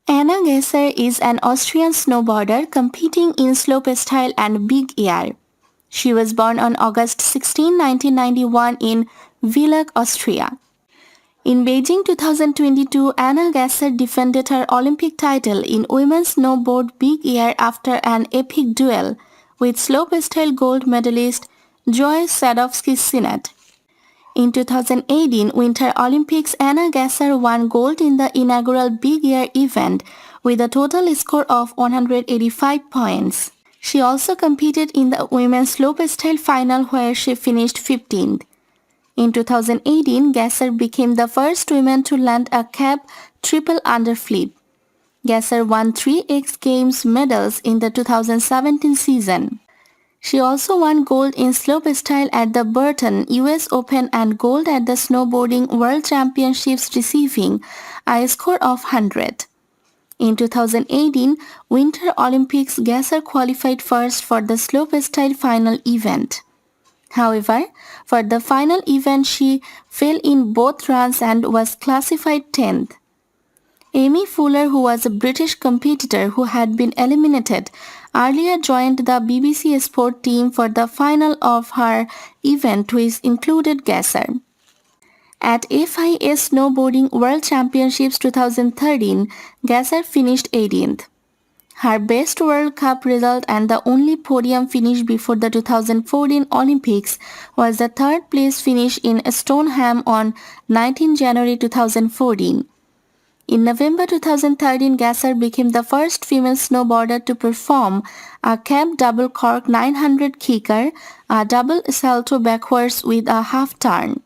Anna Gasser is an Austrian snowboarder competing in slopestyle and big air. She was born on August 16, 1991 in Villach, Austria. In Beijing 2022, Anna Gasser defended her Olympic title in women's snowboard big air after an epic duel with slopestyle gold medalist Zoi Sadowski-Synnott. In 2018 Winter Olympics, Anna Gasser won gold in the inaugural big air event with a total score of 185 points. She also competed in the women's slopestyle final where she finished 15th. In 2018, Gasser became the first woman to land a cab triple underflip. Gasser won 3 X Games medals in the 2017 season. She also won gold in slopestyle at the Burton US Open and gold at the Snowboarding World Championships, receiving a score of 100. In 2018 Winter Olympics, Gasser qualified first for the slopestyle final event. However, for the final event she fell in both runs and was classified 10th. Amy Fuller, who was a British competitor who had been eliminated earlier, joined the BBC Sport team for the final of her event, which included Gasser. At FIA Snowboarding World Championships 2013, Gasser finished 18th. Her best World Cup result and the only podium finish before the 2014 Olympics was the third place finish in Stoneham on 19 January 2014. In November 2013, Gasser became the first female snowboarder to perform a cab double cork 900 kicker, a double salto backwards with a half turn.